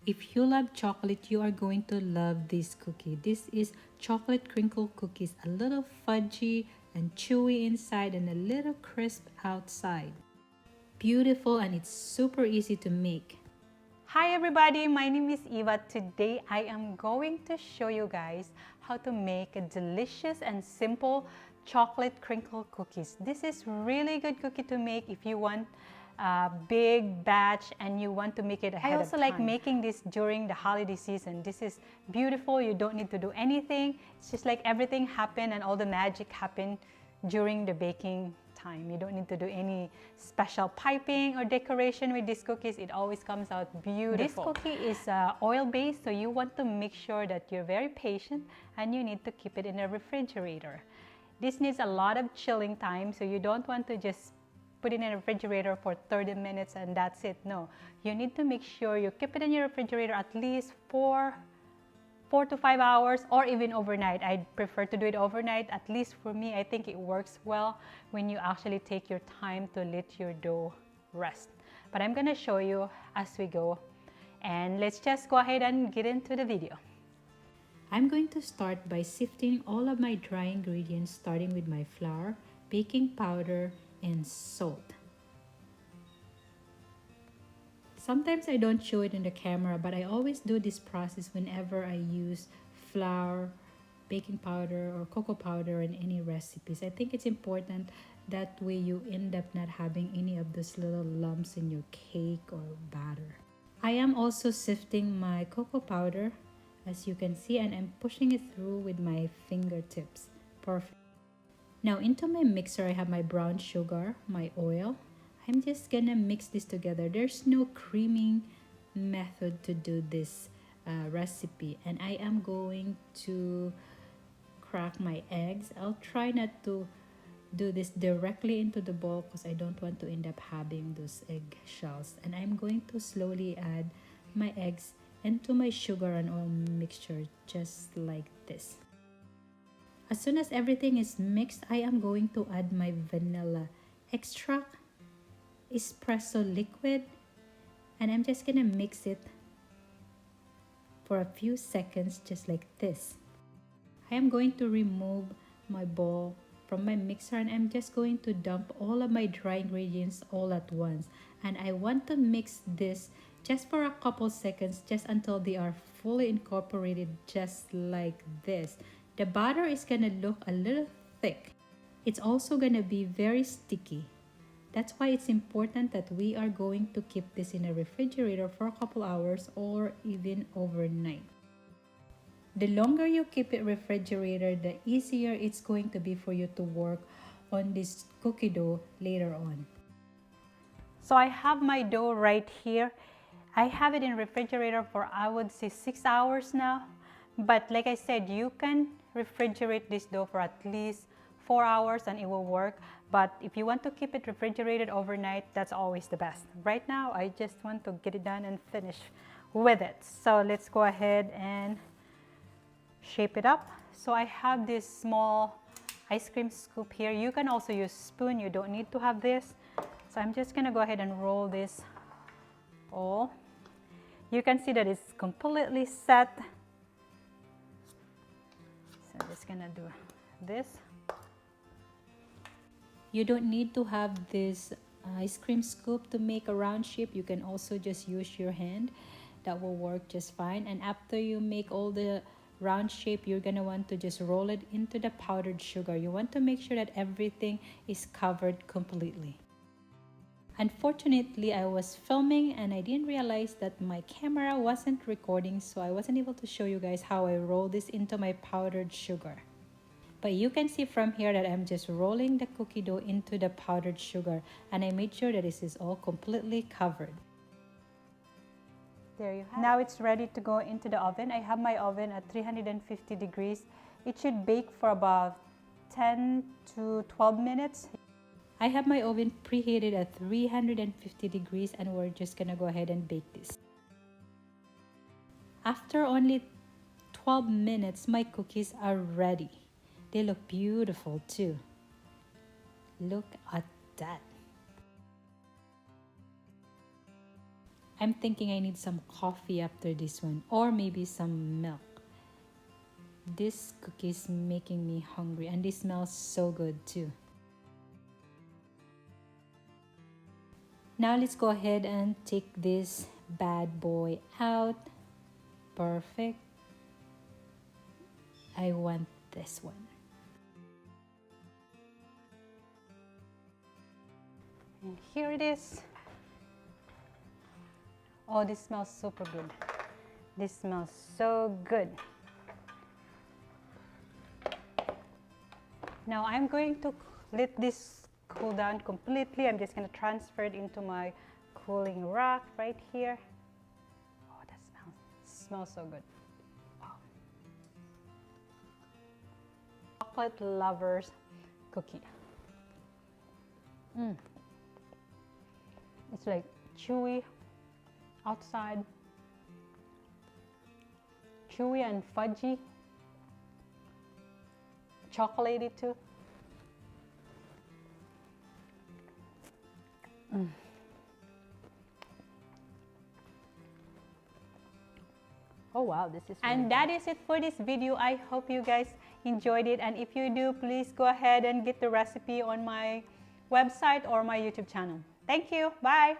If you love chocolate, you are going to love this cookie. This is chocolate crinkle cookies, a little fudgy and chewy inside and a little crisp outside. Beautiful, and it's super easy to make. Hi everybody, my name is Eva. Today I am going to show you guys how to make a delicious and simple chocolate crinkle cookies. This is really good cookie to make if you want a big batch and you want to make it ahead of time. I also like making this during the holiday season. This is beautiful. You don't need to do anything. It's just like everything happened and all the magic happened during the baking time. You don't need to do any special piping or decoration with these cookies. It always comes out beautiful. This cookie is oil-based, so you want to make sure that you're very patient and you need to keep it in the refrigerator. This needs a lot of chilling time, so you don't want to just put it in the refrigerator for 30 minutes and that's it. No, you need to make sure you keep it in your refrigerator at least 4 to 5 hours, or even overnight. I prefer to do it overnight. At least for me, I think it works well when you actually take your time to let your dough rest. But I'm gonna show you as we go. And let's just go ahead and get into the video. I'm going to start by sifting all of my dry ingredients, starting with my flour, baking powder, and salt. Sometimes I don't show it in the camera, but I always do this process whenever I use flour, baking powder, or cocoa powder in any recipes. I think it's important that way you end up not having any of those little lumps in your cake or batter. I am also sifting my cocoa powder, as you can see, and I'm pushing it through with my fingertips. Perfect. Now into my mixer, I have my brown sugar, my oil. I'm just gonna mix this together. There's no creaming method to do this recipe, and I am going to crack my eggs. I'll try not to do this directly into the bowl because I don't want to end up having those egg shells. And I'm going to slowly add my eggs into my sugar and oil mixture, just like this. As soon as everything is mixed, I am going to add my vanilla extract, espresso liquid, and I'm just gonna mix it for a few seconds, just like this. I am going to remove my bowl from my mixer, and I'm just going to dump all of my dry ingredients all at once. And I want to mix this just for a couple seconds, just until they are fully incorporated, just like this. The batter is gonna look a little thick. It's also gonna be very sticky. That's why it's important that we are going to keep this in a refrigerator for a couple hours or even overnight. The longer you keep it refrigerated, the easier it's going to be for you to work on this cookie dough later on. So I have my dough right here. I have it in refrigerator for, I would say, 6 hours now. But like I said, you can refrigerate this dough for at least 4 hours and it will work. But if you want to keep it refrigerated overnight, that's always the best. Right now, I just want to get it done and finish with it. So let's go ahead and shape it up. So I have this small ice cream scoop here. You can also use spoon. You don't need to have this. So I'm just gonna go ahead and roll this all. You can see that it's completely set. So I'm just gonna do this. You don't need to have this ice cream scoop to make a round shape. You can also just use your hand. That will work just fine. And after you make all the round shape, you're gonna want to just roll it into the powdered sugar. You want to make sure that everything is covered completely. Unfortunately, I was filming and I didn't realize that my camera wasn't recording, so I wasn't able to show you guys how I roll this into my powdered sugar. But you can see from here that I'm just rolling the cookie dough into the powdered sugar, and I made sure that this is all completely covered. There you have it. Now it's ready to go into the oven. I have my oven at 350 degrees. It should bake for about 10 to 12 minutes. I have my oven preheated at 350 degrees and we're just gonna go ahead and bake this. After only 12 minutes, my cookies are ready. They look beautiful too. Look at that. I'm thinking I need some coffee after this one, or maybe some milk. This cookie is making me hungry, and they smell so good too. Now let's go ahead and take this bad boy out. Perfect. I want this one. And here it is. Oh, this smells super good. This smells so good. Now I'm going to let this cool down completely. I'm just going to transfer it into my cooling rack right here. Oh, that smells so good. Wow. Chocolate lovers cookie. It's like chewy outside, chewy and fudgy, chocolatey too. Oh wow, this is really good. That is it for this video. I hope you guys enjoyed it, and if you do, please go ahead and get the recipe on my website or my YouTube channel. Thank you. Bye.